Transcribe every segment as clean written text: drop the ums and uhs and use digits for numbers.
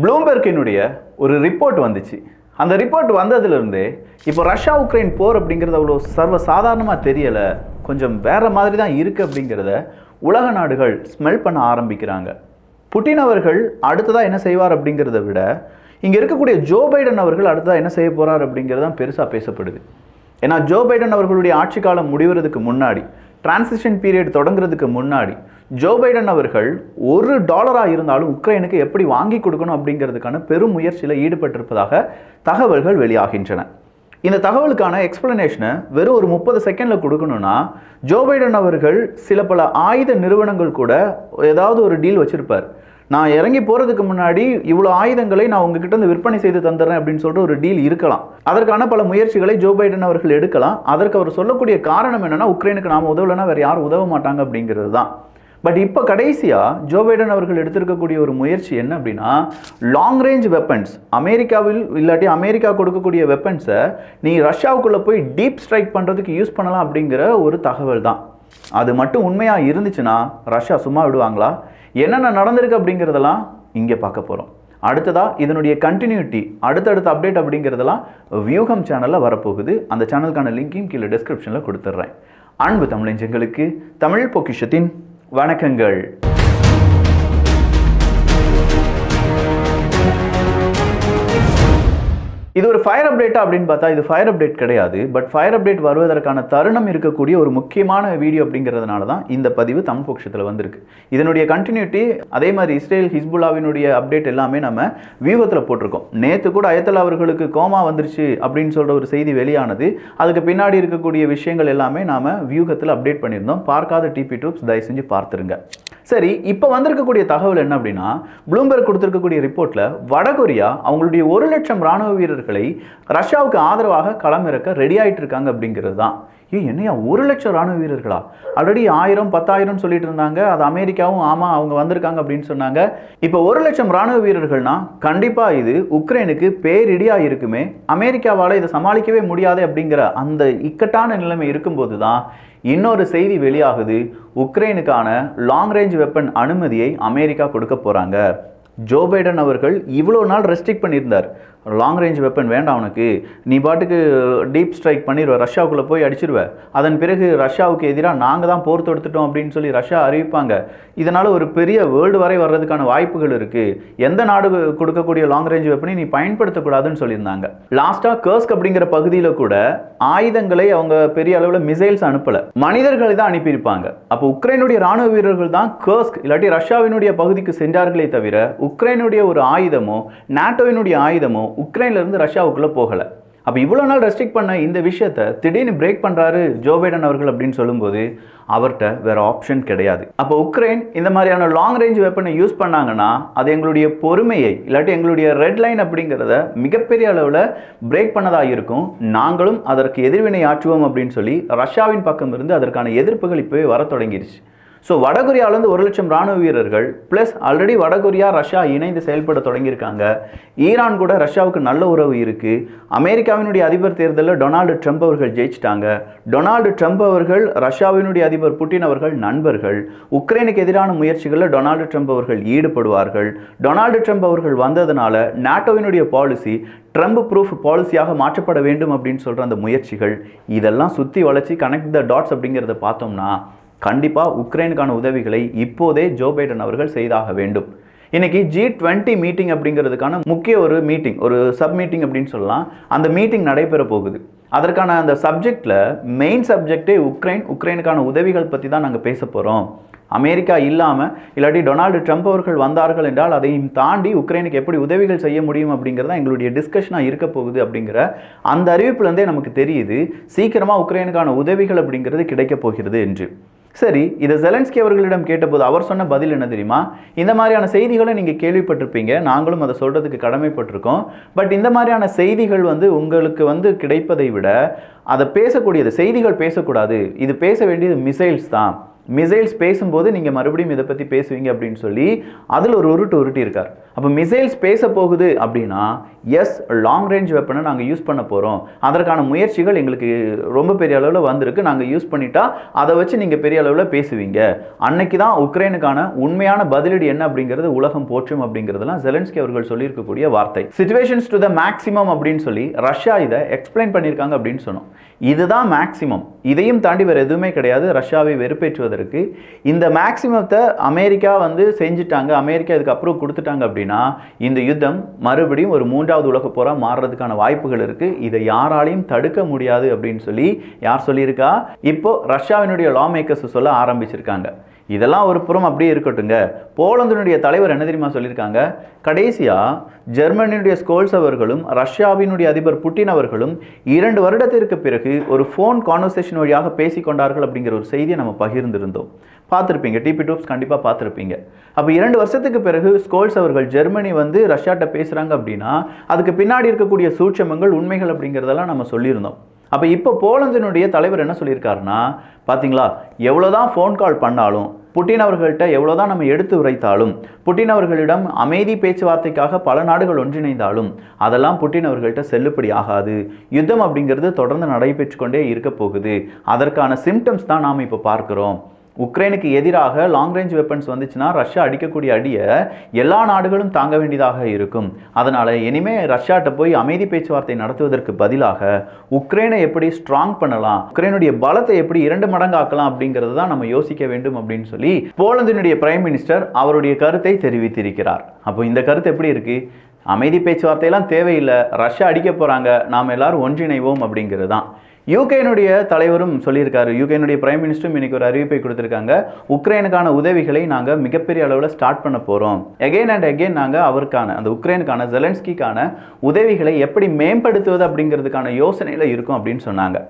ப்ளூம்பெர்க்கினுடைய ஒரு ரிப்போர்ட் வந்துச்சு. அந்த ரிப்போர்ட் வந்ததுலேருந்தே இப்போ ரஷ்யா உக்ரைன் போர் அப்படிங்கிறது அவ்வளோ சர்வசாதாரணமாக தெரியலை, கொஞ்சம் வேறு மாதிரி தான் இருக்குது அப்படிங்கிறத உலக நாடுகள் ஸ்மெல் பண்ண ஆரம்பிக்கிறாங்க. புட்டின் அவர்கள் அடுத்ததாக என்ன செய்வார் அப்படிங்கிறத விட இங்கே இருக்கக்கூடிய ஜோ பைடன் அவர்கள் அடுத்ததாக என்ன செய்ய போகிறார் அப்படிங்கிறது தான் பெருசாக பேசப்படுது. ஏன்னா ஜோ பைடன் அவர்களுடைய ஆட்சி காலம் முடிவதற்கு முன்னாடி, டிரான்சிஷன் பீரியட் தொடங்குறதுக்கு முன்னாடி ஜோ பைடன் அவர்கள் $1 இருந்தாலும் உக்ரைனுக்கு எப்படி வாங்கி கொடுக்கணும் அப்படிங்கிறதுக்கான பெரும் முயற்சியில் ஈடுபட்டிருப்பதாக தகவல்கள் வெளியாகின்றன. இந்த தகவலுக்கான எக்ஸ்பிளனேஷனை வெறும் ஒரு 30 செகண்டில் கொடுக்கணும்னா, ஜோ பைடன் அவர்கள் சில பல ஆயுத நிறுவனங்கள் கூட ஏதாவது ஒரு டீல் வச்சுருப்பார். நான் இறங்கி போகிறதுக்கு முன்னாடி இவ்வளோ ஆயுதங்களை நான் உங்ககிட்ட இருந்து விற்பனை செய்து தந்துடுறேன் அப்படின்னு சொல்லிட்டு ஒரு டீல் இருக்கலாம். அதற்கான பல முயற்சிகளை ஜோ பைடன் அவர்கள் எடுக்கலாம். அதற்கு அவர் சொல்லக்கூடிய காரணம் என்னென்னா, உக்ரைனுக்கு நாம் உதவலைன்னா வேறு யாரும் உதவ மாட்டாங்க அப்படிங்கிறது தான். பட் இப்போ கடைசியாக ஜோ பைடன் அவர்கள் எடுத்திருக்கக்கூடிய ஒரு முயற்சி என்ன அப்படின்னா, லாங் ரேஞ்ச் வெப்பன்ஸ், அமெரிக்காவில் இல்லாட்டி அமெரிக்கா கொடுக்கக்கூடிய வெப்பன்ஸை நீ ரஷ்யாவுக்குள்ளே போய் டீப் ஸ்ட்ரைக் பண்ணுறதுக்கு யூஸ் பண்ணலாம் அப்படிங்கிற ஒரு தகவல் தான். அது மட்டும் உண்மையாக இருந்துச்சுன்னா ரஷ்யா சும்மா விடுவாங்களா? என்னென்ன நடந்திருக்கு அப்படிங்கிறதெல்லாம் இங்கே பார்க்க போகிறோம். அடுத்ததாக இதனுடைய கண்டினியூட்டி, அடுத்தடுத்த அப்டேட் அப்படிங்கிறதெல்லாம் வியூகம் சேனலில் வரப்போகுது. அந்த சேனலுக்கான லிங்கையும் கீழே டிஸ்கிரிப்ஷனில் கொடுத்துட்றேன். அன்பு தமிழஞ்சங்களுக்கு தமிழ் பொக்கிஷத்தின் வணக்கங்கள். இது ஒரு ஃபயர் அப்டேட்டா அப்படின்னு பார்த்தா இது ஃபயர் அப்டேட் கிடையாது. பட் ஃபயர் அப்டேட் வருவதற்கான தருணம் இருக்கக்கூடிய ஒரு முக்கியமான வீடியோ அப்படிங்கிறதுனால தான் இந்த பதிவு தமிழ் பொக்கிஷத்தில் வந்திருக்கு. இதனுடைய கண்டினியூட்டி அதே மாதிரி இஸ்ரேல் ஹிஸ்புல்லாவினுடைய அப்டேட் எல்லாமே நம்ம வியூகத்தில் போட்டிருக்கோம். நேற்று கூட அயத்தல்லா அவர்களுக்கு கோமா வந்துருச்சு அப்படின்னு சொல்கிற ஒரு செய்தி வெளியானது. அதுக்கு பின்னாடி இருக்கக்கூடிய விஷயங்கள் எல்லாமே நாம் வியூகத்தில் அப்டேட் பண்ணியிருந்தோம். பார்க்காத டிபி ட்ரூப்ஸ் தயவு செஞ்சு பார்த்துருங்க. சரி, இப்போ வந்திருக்கக்கூடிய தகவல் என்ன அப்படின்னா, ப்ளூம்பெர்க் கொடுத்திருக்கக்கூடிய ரிப்போர்ட்டில் வடகொரியா அவங்களுடைய 1 லட்சம் ராணுவ வீரர்களை ரஷ்யாவுக்கு ஆதரவாக களமிறக்க ரெடி ஆகிட்டு இருக்காங்க அப்படிங்கிறது தான். என்னையா 1 லட்சம் ராணுவ வீரர்களா? ஆல்ரெடி 1000 10,000 சொல்லிட்டு இருந்தாங்க. அது அமெரிக்காவும் ஆமாம் அவங்க வந்திருக்காங்க அப்படின்னு சொன்னாங்க. இப்போ 1 லட்சம் ராணுவ வீரர்கள்னா கண்டிப்பாக இது உக்ரைனுக்கு பேரிடியாக இருக்குமே, அமெரிக்காவால் இதை சமாளிக்கவே முடியாது அப்படிங்கிற அந்த இக்கட்டான நிலைமை இருக்கும்போது தான் இன்னொரு செய்தி வெளியாகுது. உக்ரைனுக்கான லாங் ரேஞ்ச் வெப்பன் அனுமதியை அமெரிக்கா கொடுக்க போகிறாங்க. ஜோ பைடன் அவர்கள் இவ்வளோ நாள் ரெஸ்ட்ரிக்ட் பண்ணியிருந்தார். லாங் ரேஞ்ச் வெப்பன் வேண்டாம் உனக்கு, நீ பாட்டுக்கு டீப் ஸ்ட்ரைக் பண்ணிடுவ, ரஷ்யாவுக்குள்ளே போய் அடிச்சிருவேன், அதன் பிறகு ரஷ்யாவுக்கு எதிராக நாங்கள் தான் போர் தொடுத்துட்டோம் அப்படின்னு சொல்லி ரஷ்யா அறிவிப்பாங்க. இதனால் ஒரு பெரிய வேர்ல்டு வரை வர்றதுக்கான வாய்ப்புகள் இருக்குது, எந்த நாடு கொடுக்கக்கூடிய லாங் ரேஞ்ச் வெப்பனை நீ பயன்படுத்தக்கூடாதுன்னு சொல்லியிருந்தாங்க. லாஸ்ட்டாக கர்ஸ்க் அப்படிங்கிற பகுதியில் கூட ஆயுதங்களை அவங்க பெரிய அளவில் மிசைல்ஸ் அனுப்பலை, மனிதர்களை தான் அனுப்பியிருப்பாங்க. அப்போ உக்ரைனுடைய ராணுவ வீரர்கள் தான் கர்ஸ்க் இல்லாட்டி ரஷ்யாவினுடைய பகுதிக்கு சென்றார்களே தவிர உக்ரைனுடைய ஒரு ஆயுதமோ நாட்டோவினுடைய ஆயுதமோ உக்ரைன்லேருந்து ரஷ்யாவுக்குள்ளே போகலை. அப்போ இவ்வளோ நாள் ரெஸ்ட்ரிக்ட் பண்ண இந்த விஷயத்தை திடீர்னு பிரேக் பண்ணுறாரு ஜோ பைடன் அவர்கள் அப்படின்னு சொல்லும்போது அவர்கிட்ட வேறு ஆப்ஷன் கிடையாது. அப்போ உக்ரைன் இந்த மாதிரியான லாங் ரேஞ்ச் வெப்பனை யூஸ் பண்ணாங்கன்னா அது எங்களுடைய பொறுமையை இல்லாட்டி எங்களுடைய ரெட் லைன் அப்படிங்கிறத மிகப்பெரிய அளவில் பிரேக் பண்ணதாக இருக்கும். நாங்களும் அதற்கு எதிர்வினை ஆற்றுவோம் அப்படின்னு சொல்லி ரஷ்யாவின் பக்கம் இருந்து அதற்கான எதிர்ப்புகள் இப்போவே வர தொடங்கிருச்சு. ஸோ வடகொரியாவிலேருந்து 1 லட்சம் ராணுவ வீரர்கள் ப்ளஸ் ஆல்ரெடி வடகொரியா ரஷ்யா இணைந்து செயல்பட தொடங்கியிருக்காங்க. ஈரான் கூட ரஷ்யாவுக்கு நல்ல உறவு இருக்குது. அமெரிக்காவினுடைய அதிபர் தேர்தலில் டொனால்டு ட்ரம்ப் அவர்கள் ஜெயிச்சிட்டாங்க. டொனால்டு ட்ரம்ப் அவர்கள் ரஷ்யாவினுடைய அதிபர் புட்டின் அவர்கள் நண்பர்கள். உக்ரைனுக்கு எதிரான முயற்சிகளில் டொனால்டு ட்ரம்ப் அவர்கள் ஈடுபடுவார்கள். டொனால்டு ட்ரம்ப் அவர்கள் வந்ததுனால நாட்டோவினுடைய பாலிசி ட்ரம்ப் ப்ரூஃப் பாலிசியாக மாற்றப்பட வேண்டும் அப்படின்னு சொல்கிற அந்த முயற்சிகள் இதெல்லாம் சுற்றி வளைச்சி கனெக்ட் த டாட்ஸ் அப்படிங்கிறத பார்த்தோம்னா கண்டிப்பாக உக்ரைனுக்கான உதவிகளை இப்போதே ஜோ பைடன் அவர்கள் செய்தாக வேண்டும். இன்னைக்கு G20 மீட்டிங் அப்படிங்கிறதுக்கான முக்கிய ஒரு மீட்டிங், ஒரு சப் மீட்டிங் அப்படின்னு சொல்லலாம். அந்த மீட்டிங் நடைபெற போகுது. அதற்கான அந்த சப்ஜெக்டில் மெயின் சப்ஜெக்டே உக்ரைனுக்கான உதவிகள் பற்றி தான் நாங்கள் பேச போகிறோம். அமெரிக்கா இல்லாமல் இல்லாட்டி டொனால்டு ட்ரம்ப் அவர்கள் வந்தார்கள் என்றால் அதையும் தாண்டி உக்ரைனுக்கு எப்படி உதவிகள் செய்ய முடியும் அப்படிங்கிறத எங்களுடைய டிஸ்கஷனாக இருக்க போகுது அப்படிங்கிற அந்த அறிவிப்புலேருந்தே நமக்கு தெரியுது சீக்கிரமாக உக்ரைனுக்கான உதவிகள் அப்படிங்கிறது கிடைக்கப் போகிறது என்று. சரி, இதை ஜெலன்ஸ்கி அவர்களிடம் கேட்டபோது அவர் சொன்ன பதில் என்ன தெரியுமா? இந்த மாதிரியான செய்திகளை நீங்கள் கேள்விப்பட்டிருப்பீங்க, நாங்களும் அதை சொல்கிறதுக்கு கடமைப்பட்டிருக்கோம். பட் இந்த மாதிரியான செய்திகள் உங்களுக்கு கிடைப்பதை விட அதை பேசக்கூடியது செய்திகள் பேசக்கூடாது, இது பேச வேண்டியது மிசைல்ஸ் தான். மிசைல்ஸ் பேசும்போது நீங்கள் மறுபடியும் இதை பற்றி பேசுவீங்க அப்படின்னு சொல்லி அதில் ஒரு உருட்டு இருக்கார். அப்போ மிசைல்ஸ் பேச போகுது அப்படின்னா எஸ் லாங் ரேஞ்ச் வெப்பனை நாங்கள் யூஸ் பண்ண போகிறோம், அதற்கான முயற்சிகள் எங்களுக்கு ரொம்ப பெரிய அளவில் வந்திருக்கு, நாங்கள் யூஸ் பண்ணிட்டா அதை வச்சு நீங்கள் பெரிய அளவில் பேசுவீங்க, அன்னைக்கு தான் உக்ரைனுக்கான உண்மையான பதிலடி என்ன அப்படிங்கிறது உலகம் போற்றும் அப்படிங்கிறதுலாம் ஜெலன்ஸ்கி அவர்கள் சொல்லியிருக்கக்கூடிய வார்த்தை. சிச்சுவேஷன்ஸ் டு த மேக்ஸிமம் அப்படின்னு சொல்லி ரஷ்யா இதை எக்ஸ்பிளைன் பண்ணியிருக்காங்க அப்படின்னு சொன்னோம். இதுதான் மேக்ஸிமம், இதையும் தாண்டி வேறு எதுவுமே கிடையாது ரஷ்யாவை வெறுப்பேற்றுவதற்கு. இந்த மேக்ஸிமத்தை அமெரிக்கா செஞ்சுட்டாங்க, அமெரிக்கா இதுக்கு அப்ரூவ் கொடுத்துட்டாங்க அப்படின்னா இந்த யுத்தம் மறுபடியும் ஒரு மூன்றாவது உலக போரா மாறுறதுக்கான வாய்ப்புகள் இருக்கு. இதை யாராலையும் தடுக்க முடியாது அப்படின்னு சொல்லி யார் சொல்லியிருக்கா? இப்போ ரஷ்யாவினுடைய லா மேக்கர்ஸ் சொல்ல ஆரம்பிச்சிருக்காங்க. இதெல்லாம் ஒரு புறம் அப்படியே இருக்கட்டுங்க. போலந்தினுடைய தலைவர் என்ன தெரியுமா சொல்லியிருக்காங்க? கடைசியா ஜெர்மனியுடைய ஸ்கோல்ஸ் அவர்களும் ரஷ்யாவினுடைய அதிபர் புட்டின் அவர்களும் 2 வருடத்திற்கு பிறகு ஒரு ஃபோன் கான்வர்சேஷன் வழியாக பேசிக்கொண்டார்கள் அப்படிங்கிற ஒரு செய்தியை நம்ம பகிர்ந்திருந்தோம். பார்த்துருப்பீங்க, டிபி டூப்ஸ் கண்டிப்பாக பார்த்துருப்பீங்க. அப்போ 2 வருஷத்துக்கு பிறகு ஸ்கோல்ஸ் அவர்கள் ஜெர்மனி ரஷ்யாட்ட பேசுகிறாங்க அப்படின்னா அதுக்கு பின்னாடி இருக்கக்கூடிய சூட்சமங்கள் உண்மைகள் அப்படிங்கிறதெல்லாம் நம்ம சொல்லியிருந்தோம். அப்போ இப்போ போலந்தினுடைய தலைவர் என்ன சொல்லியிருக்காருன்னா, பார்த்தீங்களா, எவ்வளோதான் ஃபோன் கால் பண்ணாலும் புட்டின் அவர்கள்ட்ட எவ்வளோதான் நம்ம எடுத்து உரைத்தாலும் புட்டின் அவர்களிடம் அமைதி பேச்சுவார்த்தைக்காக பல நாடுகள் ஒன்றிணைந்தாலும் அதெல்லாம் புட்டின் அவர்கள்ட்ட செல்லுபடி ஆகாது. யுத்தம் அப்படிங்கிறது தொடர்ந்து நடைபெற்று கொண்டே இருக்க போகுது. அதற்கான சிம்டம்ஸ் தான் நாம் இப்போ பார்க்குறோம். உக்ரைனுக்கு எதிராக லாங் ரேஞ்ச் வெப்பன்ஸ் வந்துச்சுன்னா ரஷ்யா அடிக்கக்கூடிய அடியை எல்லா நாடுகளும் தாங்க வேண்டியதாக இருக்கும். அதனால் இனிமே ரஷ்யாட்ட போய் அமைதி பேச்சுவார்த்தை நடத்துவதற்கு பதிலாக உக்ரைனை எப்படி ஸ்ட்ராங் பண்ணலாம், உக்ரைனுடைய பலத்தை எப்படி 2 மடங்கு ஆக்கலாம் அப்படிங்கிறது தான் நம்ம யோசிக்க வேண்டும் அப்படின்னு சொல்லி போலந்தினுடைய பிரைம் மினிஸ்டர் அவருடைய கருத்தை தெரிவித்திருக்கிறார். அப்போ இந்த கருத்து எப்படி இருக்கு? அமைதி பேச்சுவார்த்தையெல்லாம் தேவையில்லை, ரஷ்யா அடிக்க போகிறாங்க, நாம் எல்லாரும் ஒன்றிணைவோம் அப்படிங்கிறது தான். யூகேனுடைய தலைவரும் சொல்லியிருக்காரு. யூகேனுடைய பிரைம் மினிஸ்டரும் இன்னைக்கு ஒரு அறிவிப்பை கொடுத்துருக்காங்க. உக்ரைனுக்கான உதவிகளை நாங்கள் மிகப்பெரிய அளவில் ஸ்டார்ட் பண்ண போகிறோம். எகெயின் அண்ட் எகெயின் நாங்கள் அவருக்கான அந்த உக்ரைனுக்கான ஜெலன்ஸ்கிக்கான உதவிகளை எப்படி மேம்படுத்துவது அப்படிங்கிறதுக்கான யோசனையில் இருக்கும் அப்படின்னு சொன்னாங்க.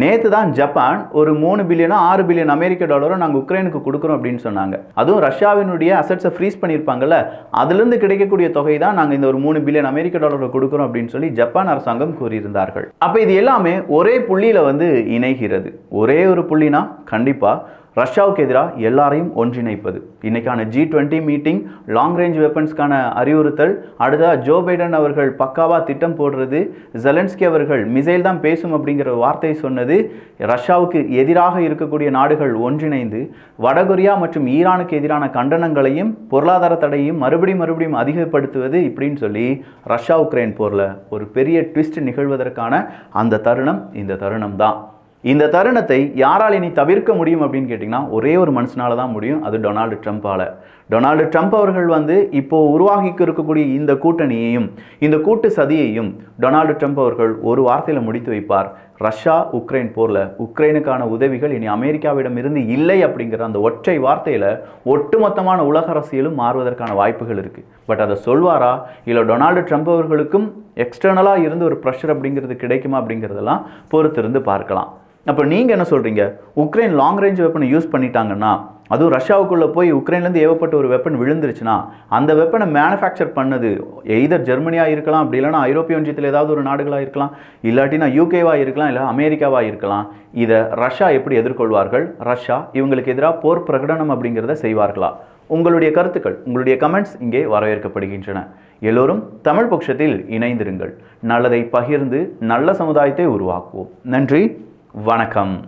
நேற்று தான் ஜப்பான் ஒரு 3 பில்லியனோ 6 பில்லியன் அமெரிக்க டாலரோ நாங்கள் உக்ரைனுக்கு கொடுக்குறோம் அப்படின்னு சொன்னாங்க. அதுவும் ரஷ்யாவினுடைய அசட்ஸை ஃப்ரீஸ் பண்ணியிருப்பாங்கல்ல, அதுலேருந்து கிடைக்கக்கூடிய தொகை தான் நாங்கள் இந்த ஒரு 3 பில்லியன் அமெரிக்க டாலரை கொடுக்குறோம் அப்படின்னு சொல்லி ஜப்பான் அரசாங்கம் கூறியிருந்தார்கள். அப்போ இது எல்லாமே ஒரே புள்ளியில் இணைகிறது. ஒரே ஒரு புள்ளினா கண்டிப்பாக ரஷ்யாவுக்கு எதிராக எல்லாரையும் ஒன்றிணைப்பது. இன்னைக்கான G20 மீட்டிங், லாங் ரேஞ்ச் வெப்பன்ஸ்க்கான அறிவுறுத்தல், அடுத்ததாக ஜோ பைடன் அவர்கள் பக்காவாக திட்டம் போடுறது, ஜெலன்ஸ்கி அவர்கள் மிசைல் தான் பேசும் அப்படிங்கிற வார்த்தையை சொன்னது, ரஷ்யாவுக்கு எதிராக இருக்கக்கூடிய நாடுகள் ஒன்றிணைந்து வடகொரியா மற்றும் ஈரானுக்கு எதிரான கண்டனங்களையும் பொருளாதார தடையும் மறுபடியும் அதிகப்படுத்துவது இப்படின்னு சொல்லி ரஷ்யா உக்ரைன் போரில் ஒரு பெரிய ட்விஸ்ட் நிகழ்வதற்கான அந்த தருணம் இந்த தருணம் தான். இந்த தருணத்தை யாரால் இனி தவிர்க்க முடியும் அப்படின்னு கேட்டிங்கன்னா ஒரே ஒரு மனுஷனால தான் முடியும், அது டொனால்டு ட்ரம்ப்பால். டொனால்டு ட்ரம்ப் அவர்கள் இப்போ உருவாகிக்கு இருக்கக்கூடிய இந்த கூட்டணியையும் இந்த கூட்டு சதியையும் டொனால்டு ட்ரம்ப் அவர்கள் ஒரு வார்த்தையில் முடித்து வைப்பார். ரஷ்யா உக்ரைன் போரில் உக்ரைனுக்கான உதவிகள் இனி அமெரிக்காவிடம் இருந்து இல்லை அப்படிங்கிற அந்த ஒற்றை வார்த்தையில் ஒட்டுமொத்தமான உலக அரசியலும் மாறுவதற்கான வாய்ப்புகள் இருக்குது. பட் அதை சொல்வாரா, இல்லை டொனால்டு ட்ரம்ப் அவர்களுக்கும் எக்ஸ்டர்னலாக இருந்து ஒரு ப்ரெஷர் அப்படிங்கிறது கிடைக்குமா அப்படிங்கிறதெல்லாம் பொறுத்திருந்து பார்க்கலாம். அப்போ நீங்கள் என்ன சொல்கிறீங்க? உக்ரைன் லாங் ரேஞ்ச் வெப்பனை யூஸ் பண்ணிட்டாங்கன்னா, அதுவும் ரஷ்யாவுக்குள்ளே போய் உக்ரைன்லேருந்து ஏவப்பட்ட ஒரு வெப்பன் விழுந்துருச்சுன்னா அந்த வெப்பனை மேனுஃபேக்சர் பண்ணது எய்தர் ஜெர்மனியாக இருக்கலாம், அப்படி இல்லைனா ஐரோப்பிய ஒன்றியத்தில் ஏதாவது ஒரு நாடுகளாக இருக்கலாம், இல்லாட்டினா யூகேவாக இருக்கலாம், இல்லை அமெரிக்காவாக இருக்கலாம். இதை ரஷ்யா எப்படி எதிர்கொள்வார்கள்? ரஷ்யா இவங்களுக்கு எதிராக போர் பிரகடனம் அப்படிங்கிறத செய்வார்களா? உங்களுடைய கருத்துக்கள், உங்களுடைய கமெண்ட்ஸ் இங்கே வரவேற்கப்படுகின்றன. எல்லோரும் தமிழ் பட்சத்தில் இணைந்திருங்கள். நல்லதை பகிர்ந்து நல்ல சமுதாயத்தை உருவாக்குவோம். நன்றி, வணக்கம்.